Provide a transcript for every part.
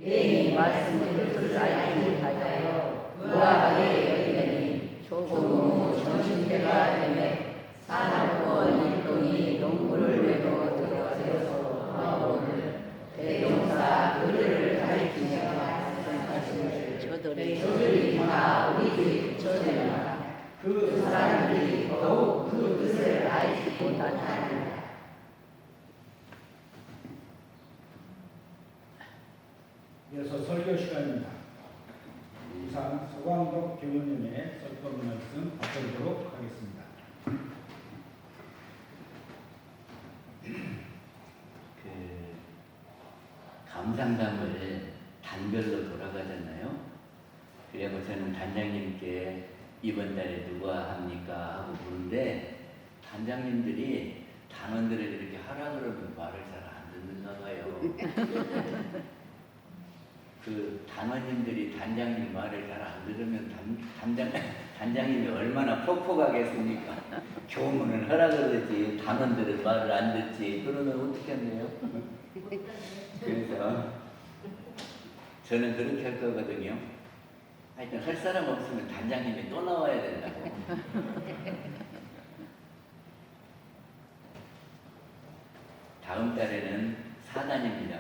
내 말씀을 뜻을 알지 못하여 의아하게 여기더니 조금 정신대가 되매 산업권 일동이 농부를 메고 들어서서 하오늘 대종사 그를 가리키며 말씀하시되 저들이 다 우리 집 저들이라 그 사람들이 더욱 그 뜻을 알지 못하느니라. 이어서 설교 시간입니다. 이상 서광덕 교우님의 설교 말씀 받도록 하겠습니다. 감상담을 단별로 돌아가잖아요. 그리고 저는 단장님께 이번 달에 누가 합니까? 하고 부르는데 단장님들이 단원들을 이렇게 하라 그러면 말을 잘 안 듣는가 봐요. 그 단원님들이 단장님 말을 잘 안 들으면 단장님이 얼마나 퍽퍽하겠습니까? 교문을 하라 그러지 단원들은 말을 안 듣지. 그러면 어떻게 하네요? 그래서 저는 그렇게 할 거거든요. 하여튼 할 사람 없으면 단장님이 또 나와야 된다고. 다음 달에는 사단입니다.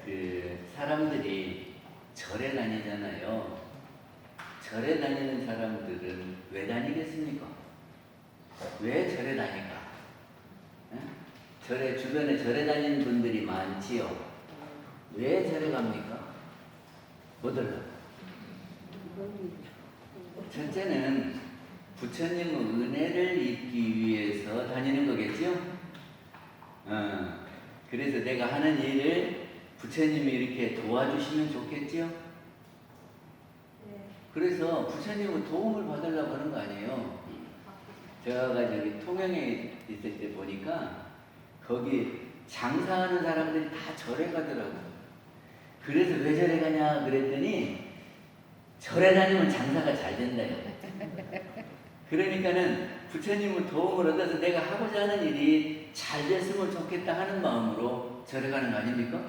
그 사람들이 절에 다니잖아요. 절에 다니는 사람들은 왜 다니겠습니까? 왜 절에 다닐까? 절에 주변에 절에 다니는 분들이 많지요. 왜 절에 갑니까? 뭐들라? 첫째는 부처님의 은혜를 입기 위해서 다니는 거겠죠? 그래서 내가 하는 일을 부처님이 이렇게 도와주시면 좋겠죠? 그래서 부처님의 도움을 받으려고 하는 거 아니에요. 제가 저기 통영에 있을 때 보니까 거기 장사하는 사람들이 다 절에 가더라고요. 그래서 왜 절에 가냐 그랬더니 절에 다니면 장사가 잘 된다요. 그러니까는 부처님의 도움을 얻어서 내가 하고자 하는 일이 잘 됐으면 좋겠다 하는 마음으로 절에 가는 거 아닙니까?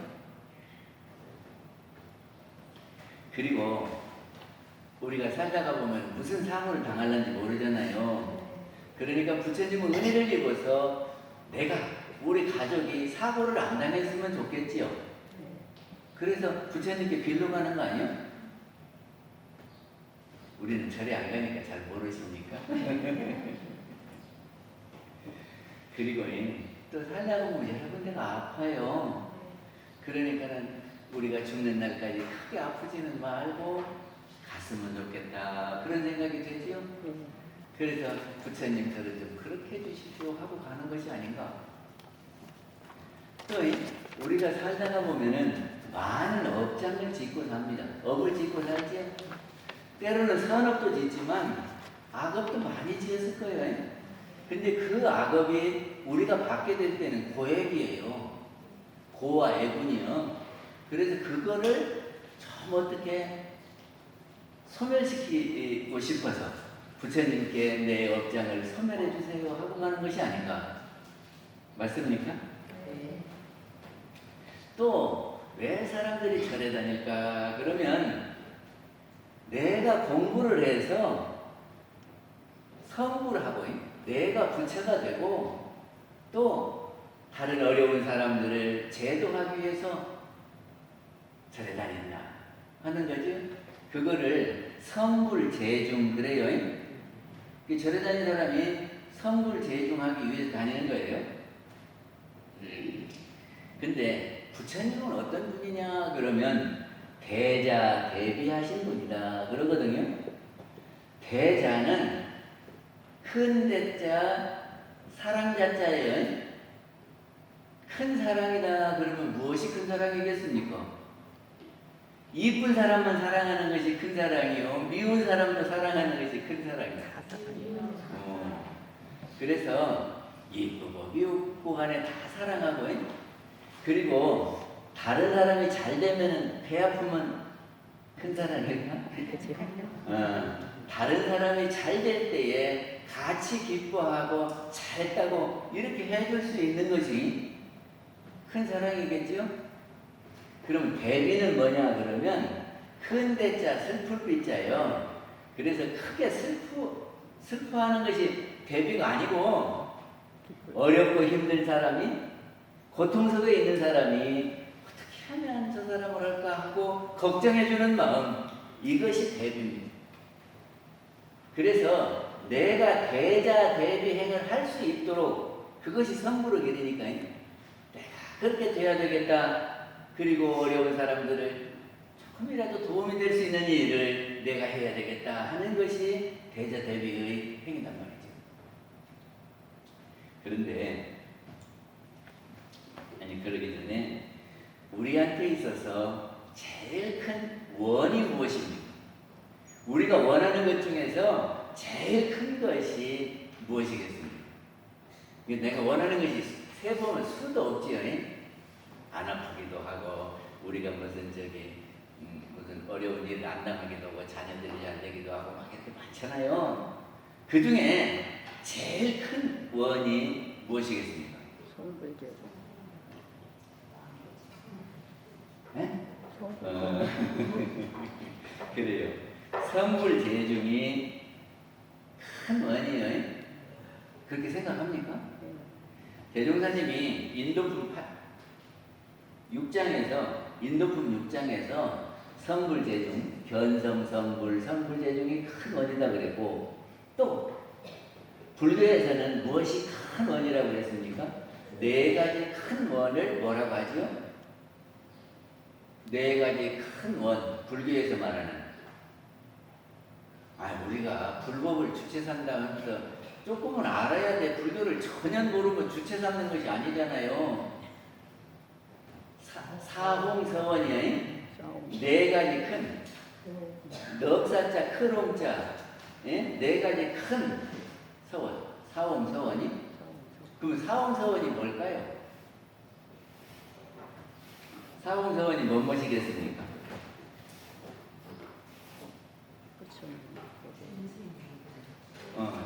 그리고 우리가 살다가 보면 무슨 사고를 당할는지 모르잖아요. 그러니까 부처님의 은혜를 입어서 내가 우리 가족이 사고를 안 당했으면 좋겠지요. 그래서 부처님께 빌러 가는 거 아니에요? 우리는 절에 안 가니까 잘 모르십니까? 그리고 또 살다가 보면 여러 군데가 아파요. 그러니까는 우리가 죽는 날까지 크게 아프지는 말고 갔으면 좋겠다 그런 생각이 되지요. 그래서 부처님 저를 좀 그렇게 해주십시오 하고 가는 것이 아닌가. 또 우리가 살다가 보면은 많은 업장을 짓고 삽니다. 업을 짓고 살지요. 때로는 선업도 짓지만 악업도 많이 지었을 거예요. 근데 그 악업이 우리가 받게 될 때는 고액이에요. 고와 애군이요. 그래서 그거를 좀 어떻게 소멸시키고 싶어서 부처님께 내 업장을 소멸해 주세요 하고 가는 것이 아닌가. 맞습니까? 네. 또 왜 사람들이 절에 다닐까? 그러면 내가 공부를 해서 성불을 하고 내가 부처가 되고 또 다른 어려운 사람들을 제도하기 위해서 절에 다닌다 하는 거죠. 그거를 성불제중 그래요. 절에 다니는 사람이 성불제중하기 위해서 다니는 거예요. 근데 부처님은 어떤 분이냐 그러면 대자 대비하신 분이다 그러거든요. 대자는 큰 대자 사랑자자예요. 큰 사랑이다 그러면 무엇이 큰 사랑이겠습니까? 이쁜 사람만 사랑하는 것이 큰 사랑이요. 미운 사람도 사랑하는 것이 큰 사랑이다. 그래서 이쁘고 미우고 간에 다 사랑하고 그리고 다른 사람이 잘 되면 배 아프면 큰 사랑일까? 다른 사람이 잘 될 때에 같이 기뻐하고 잘했다고 이렇게 해줄 수 있는 것이 큰 사랑이겠죠? 그럼 대비는 뭐냐 그러면 큰 대자 슬플 비자예요. 그래서 크게 슬퍼하는 것이 대비가 아니고 어렵고 힘든 사람이 고통 속에 있는 사람이 어떻게 하면 저 사람을 할까 하고 걱정해주는 마음, 이것이 대비입니다. 그래서 내가 대자 대비 행을 할 수 있도록 그것이 성부로 기르니까 내가 그렇게 돼야 되겠다. 그리고 어려운 사람들을 조금이라도 도움이 될 수 있는 일을 내가 해야 되겠다 하는 것이 대자 대비의 행위단 말이죠. 그런데 그러기 전에 우리한테 있어서 제일 큰 원이 무엇입니까? 우리가 원하는 것 중에서 제일 큰 것이 무엇이겠습니까? 내가 원하는 것이 세보면 수도 없지요. 안 아프기도 하고 우리가 무슨 무슨 어려운 일을 안 당하기도 하고 자녀들이 잘 되기도 하고 막 이렇게 많잖아요. 그 중에 제일 큰 원이 무엇이겠습니까? 성불제죠. 네? 그래요. 성불제중이 큰 원이에요. 그렇게 생각합니까? 대종사님이 인도품 6장에서 성불제중, 견성성불, 성불제중이 큰 원이다 그랬고, 또 불교에서는 무엇이 큰 원이라고 그랬습니까? 네 가지 큰 원을 뭐라고 하죠? 네 가지 큰 원, 불교에서 말하는. 우리가 불법을 주체 산다 하면서 조금은 알아야 돼. 불교를 전혀 모르고 주체 삼는 것이 아니잖아요. 사홍서원이 네 가지 큰, 넉사자, 큰홍자, 네 가지 큰 서원, 사홍서원이. 그럼 사홍서원이 뭘까요? 사홍서원이 무엇이겠습니까?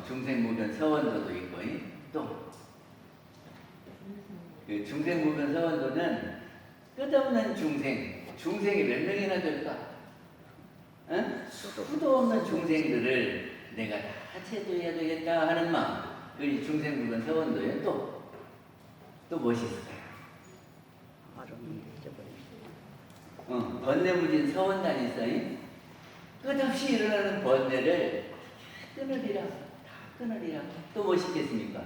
중생무변 서원도도 있고, 또 그 중생무변 서원도는 끝없는 중생이 몇 명이나 될까? 수도 없는 중생들을 내가 다 채도해야 되겠다 하는 마음, 그 중생무변 서원도에 또 무엇이 있을까요? 번뇌무진 서원단이 있어요. 끝없이 일어나는 번뇌를 끊으리라, 다 끊으리라. 또 무엇이 있겠습니까?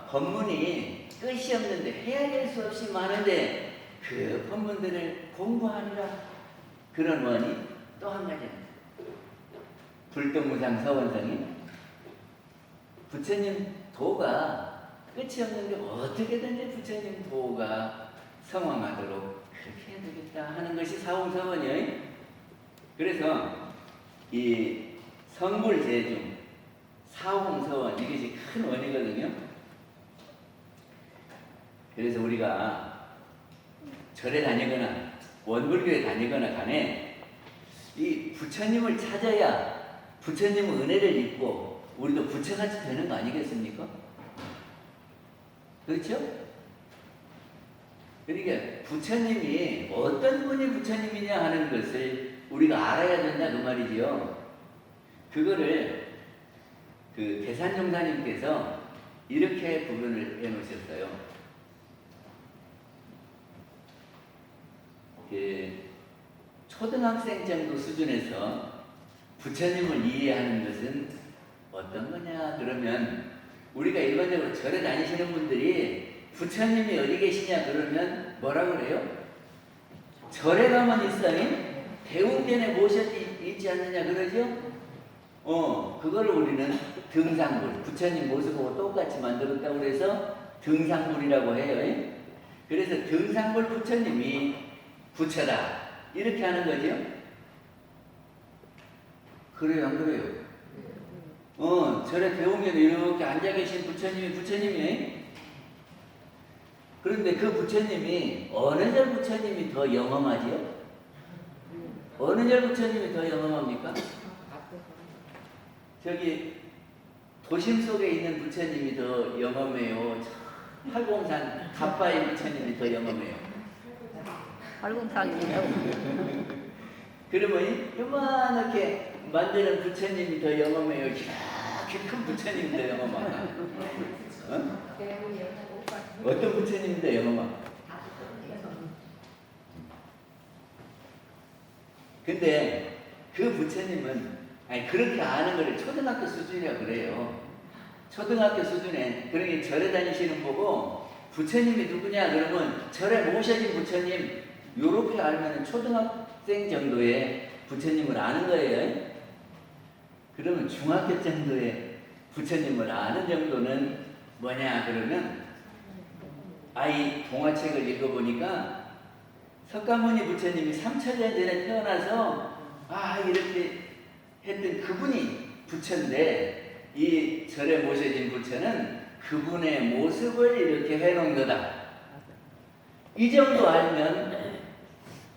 법문이 끝이 없는데 해야 될 수 없이 많은데 그 법문들을 공부하리라. 그런 원이 또 한 가지입니다. 불동무상 서원성이 부처님 도가 끝이 없는데 어떻게든지 부처님 도가 성황하도록 그렇게 해야 되겠다 하는 것이 사홍서원이에요. 그래서 이 성불제중, 사홍서원, 이것이 큰 원이거든요. 그래서 우리가 절에 다니거나 원불교에 다니거나 간에 이 부처님을 찾아야 부처님의 은혜를 입고 우리도 부처같이 되는 거 아니겠습니까? 그렇죠? 그러니까 부처님이 어떤 분이 부처님이냐 하는 것을 우리가 알아야 된다 그 말이지요. 그거를 그 대산종사님께서 이렇게 구분을 해놓으셨어요. 초등학생 정도 수준에서 부처님을 이해하는 것은 어떤 거냐 그러면 우리가 일반적으로 절에 다니시는 분들이 부처님이 어디 계시냐 그러면 뭐라고 그래요? 절에 가면 있으니 대웅전에 모셔 있지 않느냐 그러죠? 그거를 우리는 등상불, 부처님 모습하고 똑같이 만들었다고 그래서 등상불이라고 해요. 그래서 등상불 부처님이 부처다 이렇게 하는 거죠. 그래요, 안 그래요? 절에 대웅전에 이렇게 앉아 계신 부처님이 부처님이에요. 그런데 그 부처님이 어느 절 부처님이 더 영험하지요? 어느 절 부처님이 더 영험합니까? 저기 도심 속에 있는 부처님이 더 영험해요. 팔공산 가빠의 부처님이 더 영험해요. 활공상이에요. 그러면 요만하게 만드는 부처님이 더 영험해요. 이렇게 큰 부처님이 더 영험하다. 어? 어떤 부처님이 더 영험하다? 근데 그 부처님은 아니 그렇게 아는 거를 초등학교 수준이라 그래요. 초등학교 수준에 그러니 절에 다니시는 보고 부처님이 누구냐 그러면 절에 모셔진 부처님 요렇게 알면 초등학생 정도의 부처님을 아는 거예요. 그러면 중학교 정도의 부처님을 아는 정도는 뭐냐 그러면 아이 동화책을 읽어보니까 석가모니 부처님이 3000년 전에 태어나서 이렇게 했던 그분이 부처인데 이 절에 모셔진 부처는 그분의 모습을 이렇게 해놓은 거다. 이 정도 알면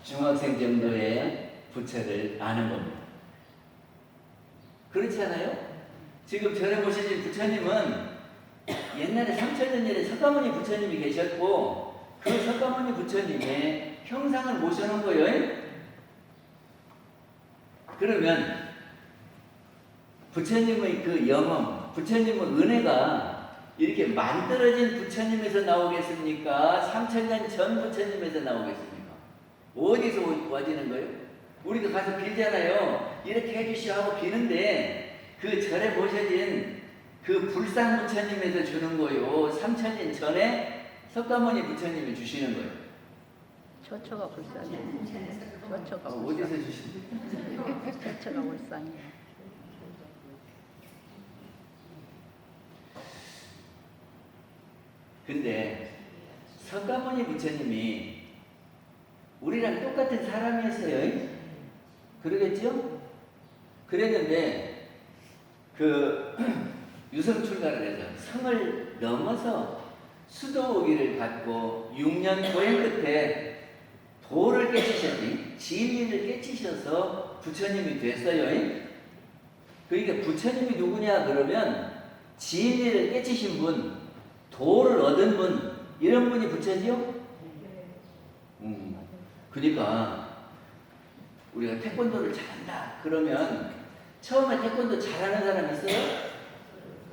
중학생 정도의 부처를 아는 겁니다. 그렇지 않아요? 지금 절에 모셔진 부처님은 옛날에 3000년 전에 석가모니 부처님이 계셨고 그 석가모니 부처님의 형상을 모셔놓은 거예요. 그러면 부처님의 그 영험, 부처님의 은혜가 이렇게 만들어진 부처님에서 나오겠습니까? 3000년 전 부처님에서 나오겠습니까? 어디서 와지는 거예요? 우리도 가서 빌잖아요. 이렇게 해주시오 하고 비는데 그 절에 모셔진 그 불상 부처님에서 주는 거요. 3000년 전에 석가모니 부처님이 주시는 거예요. 처처가 불쌍해요. 처처가 어디서 주시는 거예요? 처처가 불쌍해요. 근데 석가모니 부처님이 우리랑 똑같은 사람이었어요. 그러겠죠? 그랬는데 그 유성출가를 해서 성을 넘어서 수도오기를 갖고 6년 고행 끝에 도를 깨치셨니? 진리를 깨치셔서 부처님이 됐어요. 그러니까 부처님이 누구냐 그러면 진리를 깨치신 분, 도를 얻은 분, 이런 분이 부처지요? 그러니까 우리가 태권도를 잘한다 그러면 처음에 태권도 잘하는 사람 있어요?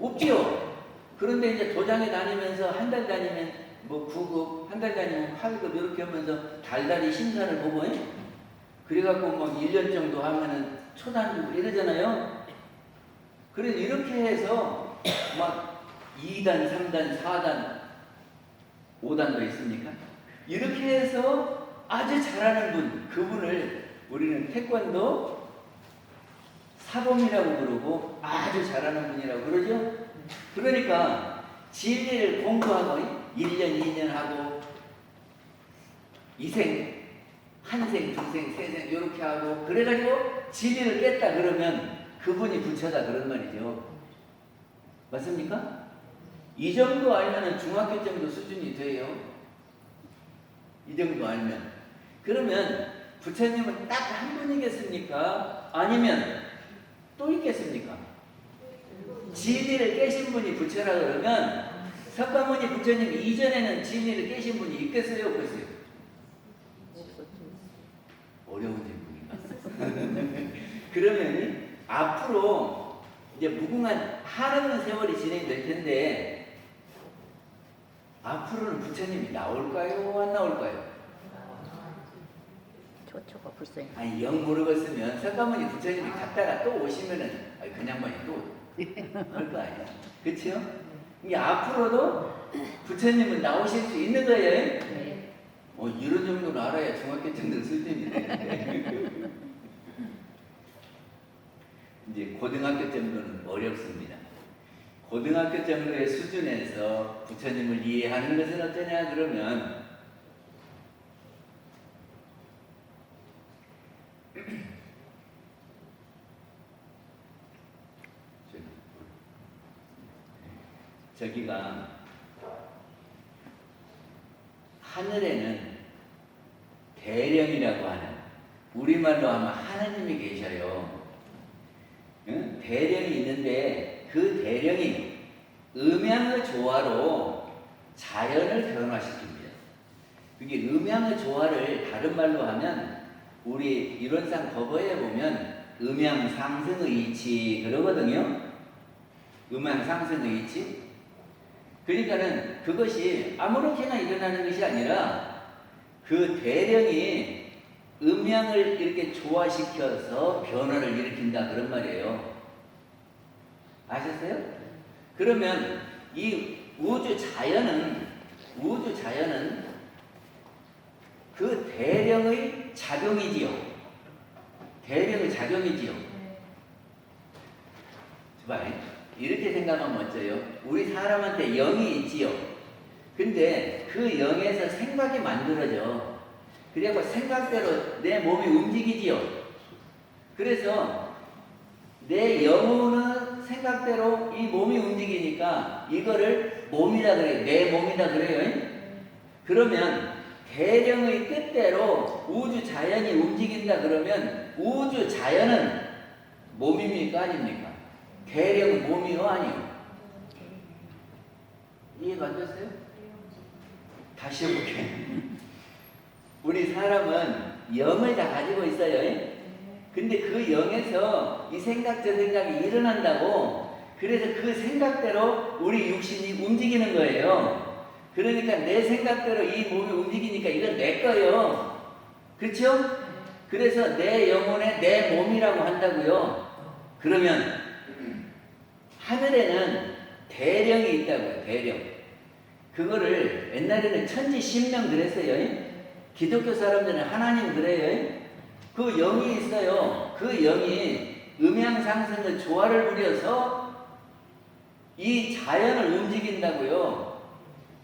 없지요. 그런데 이제 도장에 다니면서 한 달 다니면 뭐 9급, 한 달 다니면 8급 이렇게 하면서 달달이 심사를 보고 그래갖고 뭐 1년 정도 하면은 초단 주고 이러잖아요. 그래서 이렇게 해서 막 2단, 3단, 4단, 5단도 있습니까? 이렇게 해서 아주 잘하는 분, 그분을 우리는 태권도 사범이라고 그러고 아주 잘하는 분이라고 그러죠? 그러니까 진리를 공부하고 1년, 2년 하고 2생, 한생, 두생, 세생 이렇게 하고 그래가지고 진리를 깼다 그러면 그분이 부처다 그런 말이죠. 맞습니까? 이 정도 알면은 중학교 정도 수준이 돼요. 이 정도 알면. 그러면 부처님은 딱 한 분이겠습니까? 아니면 또 있겠습니까? 진리를 깨신 분이 부처라 그러면 석가모니 부처님 이전에는 진리를 깨신 분이 있겠어요? 없겠어요? 어려운 질문인가? 그러면 앞으로 이제 무궁한 한없는 세월이 진행될 텐데 앞으로는 부처님이 나올까요? 안 나올까요? 처처가 불쌍해. 아니 영 모르겠으면 석가모니 부처님이 갔다가 또 오시면은 그냥 많이 또 할 거 아니야? 그렇죠? 이게 앞으로도 부처님은 나오실 수 있는 거예요. 네. 이런 정도는 알아야 중학교 정도 수준인데 이제 고등학교 정도는 어렵습니다. 고등학교 정도의 수준에서 부처님을 이해하는 것은 어떠냐 그러면 저기가 하늘에는 대령이라고 하는 우리말로 하면 하나님이 계셔요. 응? 대령이 있는데 그 대령이 음양의 조화로 자연을 변화시킵니다. 그게 음양의 조화를 다른 말로 하면 우리 이론상 법어에 보면 음양 상승의 이치 그러거든요. 음양 상승의 이치. 그러니까는 그것이 아무렇게나 일어나는 것이 아니라 그 대령이 음양을 이렇게 조화시켜서 변화를 일으킨다 그런 말이에요. 아셨어요? 그러면 이 우주 자연은 그 대령의 작용이지요. 대령의 작용이지요. 봐요. 이렇게 생각하면 어쩌요? 우리 사람한테 영이 있지요. 근데 그 영에서 생각이 만들어져. 그래서 생각대로 내 몸이 움직이지요. 그래서 내 영혼은 생각대로 이 몸이 움직이니까 이거를 몸이다 그래요. 내 몸이다 그래요. 그러면 대령의 뜻대로 우주 자연이 움직인다 그러면 우주 자연은 몸입니까? 아닙니까? 대령은 몸이요? 아니요? 이해가 안 됐어요? 다시 해볼게요. 우리 사람은 영을 다 가지고 있어요. 근데 그 영에서 이 생각 저 생각이 일어난다고. 그래서 그 생각대로 우리 육신이 움직이는 거예요. 그러니까 내 생각대로 이 몸이 움직이니까 이건 내 거예요. 그렇죠? 그래서 내 영혼에 내 몸이라고 한다고요. 그러면 하늘에는 대령이 있다고요. 대령. 그거를 옛날에는 천지신명 그랬어요. 기독교 사람들은 하나님 그래요. 그 영이 있어요. 그 영이 음양상승의 조화를 부려서 이 자연을 움직인다고요.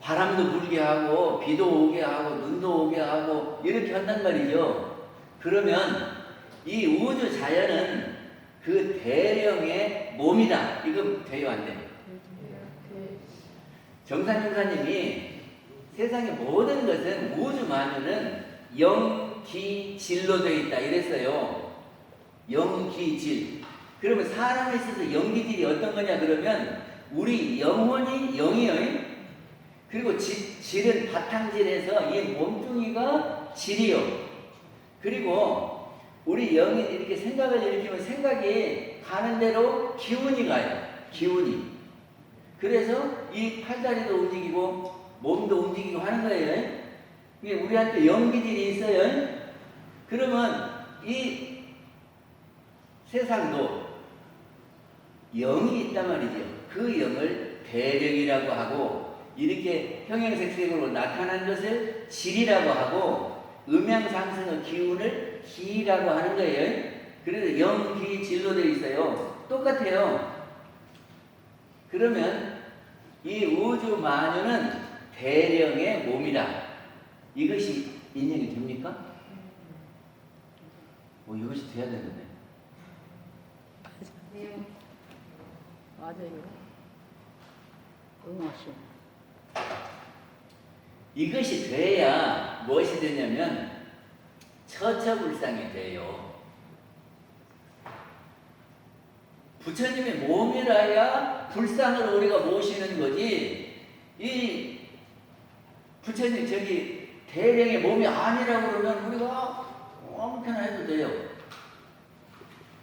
바람도 불게 하고 비도 오게 하고 눈도 오게 하고 이렇게 한단 말이죠. 그러면 이 우주 자연은 그 대령의 몸이다. 이거 돼요, 안 돼요? 정산용사님이 세상의 모든 것은 우주 만유는 영기질로 되어 있다 이랬어요. 영기질. 그러면 사람에 있어서 영기질이 어떤 거냐 그러면 우리 영혼이 영이에요. 그리고 질은 바탕질에서 이 몸뚱이가 질이요. 그리고 우리 영이 이렇게 생각을 일으키면 생각이 가는 대로 기운이 가요. 기운이. 그래서 이 팔다리도 움직이고 몸도 움직이고 하는 거예요. 이게 우리한테 영기질이 있어요. 그러면 이 세상도 영이 있단 말이죠. 그 영을 대령이라고 하고 이렇게 형형색색으로 나타난 것을 질이라고 하고 음양상승의 기운을 기라고 하는 거예요. 그래서 영기질로 되어 있어요. 똑같아요. 그러면 이 우주 만유는 대령의 몸이다. 이것이 인정이 됩니까? 이것이 돼야 되는데. 맞아요. 응하시. 이것이 돼야 무엇이 되냐면 처처불상이 돼요. 부처님의 몸이라야 불상을 우리가 모시는 거지. 이 부처님 저기 대령의 몸이 아니라고 그러면 우리가 아무렇게나 해도 돼요.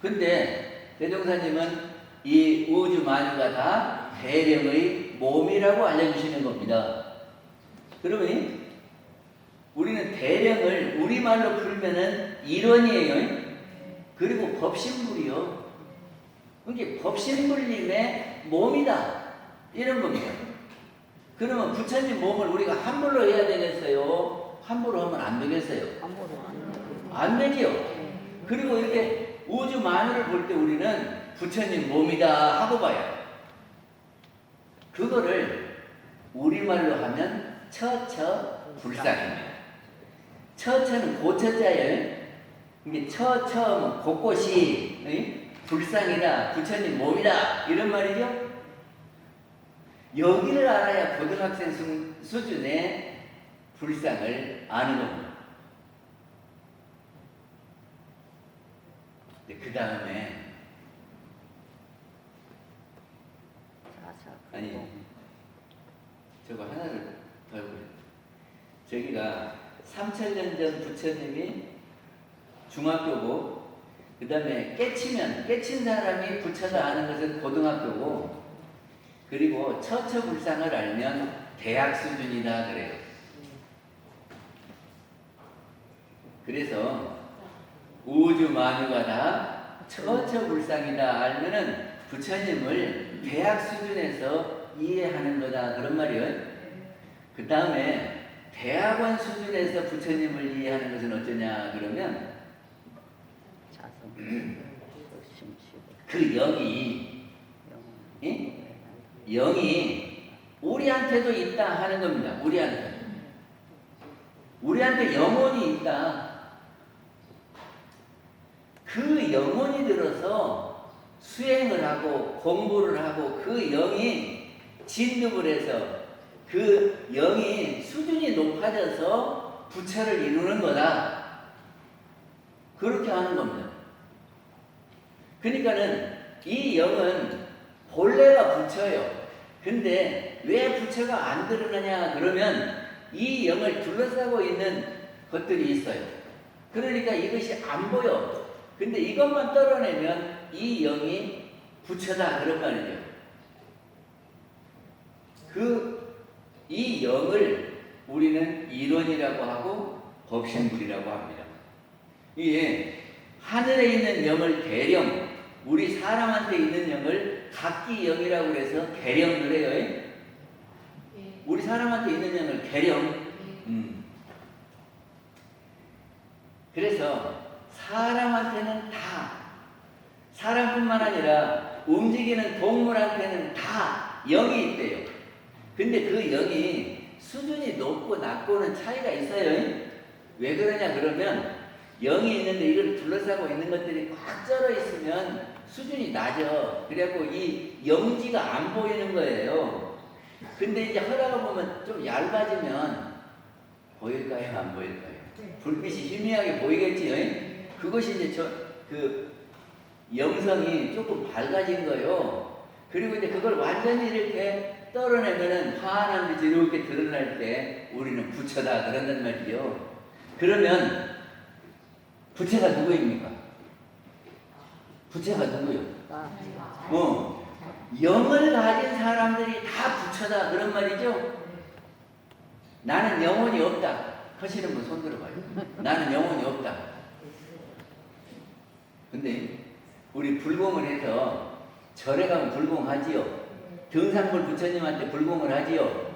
근데 대종사님은 이 우주 만유가 다 대령의 몸이라고 알려주시는 겁니다. 그러면 우리는 대령을 우리말로 풀면은 일원이에요. 그리고 법신불이요. 그게 법신불님의 몸이다. 이런 겁니다. 그러면 부처님 몸을 우리가 함부로 해야 되겠어요? 함부로 하면 안 되겠어요? 안 되지요. 그리고 이렇게 우주 만유를 볼 때 우리는 부처님 몸이다 하고 봐요. 그거를 우리말로 하면 처처불상입니다. 처처는 고처자예요. 이게 처처면 곳곳이 불상이다, 부처님 몸이다 이런 말이죠. 여기를 알아야 고등학생 수준의 불상을 아는 겁니다. 그 다음에 저거 하나를 더 해보세요. 저기가 3000년 전 부처님이 중학교고, 그 다음에 깨친 사람이 부처다 아는 것은 고등학교고, 그리고 처처불상을 알면 대학 수준이다 그래요. 그래서 우주 만유가 다 처처불상이다 알면은 부처님을 대학 수준에서 이해하는 거다 그런 말이에요. 그 다음에 대학원 수준에서 부처님을 이해하는 것은 어쩌냐 그러면 자성, 심시고, 그 영이 영이 우리한테도 있다 하는 겁니다. 우리한테 영혼이 있다. 그 영혼이 들어서 수행을 하고 공부를 하고 그 영이 진급을 해서 그 영이 수준이 높아져서 부처를 이루는 거다. 그렇게 하는 겁니다. 그러니까는 이 영은 본래가 부처예요. 근데 왜 부처가 안 드러나냐 그러면 이 영을 둘러싸고 있는 것들이 있어요. 그러니까 이것이 안 보여. 근데 이것만 떨어내면 이 영이 부처다 그런 말이죠. 이 영을 우리는 이론이라고 하고 법신불이라고 합니다. 이게 하늘에 있는 영을 대령, 우리 사람한테 있는 영을 각기 영이라고 해서 계령을 해요. 우리 사람한테 있는 영을 계령. 그래서 사람한테는 다, 사람뿐만 아니라 움직이는 동물한테는 다 영이 있대요. 근데 그 영이 수준이 높고 낮고는 차이가 있어요. 왜 그러냐 그러면 영이 있는데 이걸 둘러싸고 있는 것들이 꽉 쩔어 있으면 수준이 낮아. 그래갖고 이 영지가 안 보이는 거예요. 근데 이제 하다가 보면 좀 얇아지면 보일까요? 안 보일까요? 불빛이 희미하게 보이겠지. 그것이 이제 그 영성이 조금 밝아진 거예요. 그리고 이제 그걸 완전히 이렇게 떨어내면은 환한 빛이 이렇게 드러날 때 우리는 부처다 그런단 말이죠. 그러면 부처가 누구입니까? 부처가 누구요? 영을 가진 사람들이 다 부처다 그런 말이죠. 나는 영혼이 없다 하시는 분 손 들어봐요. 나는 영혼이 없다. 근데 우리 불공을 해서 절에 가면 불공하지요. 등산불 부처님한테 불공을 하지요.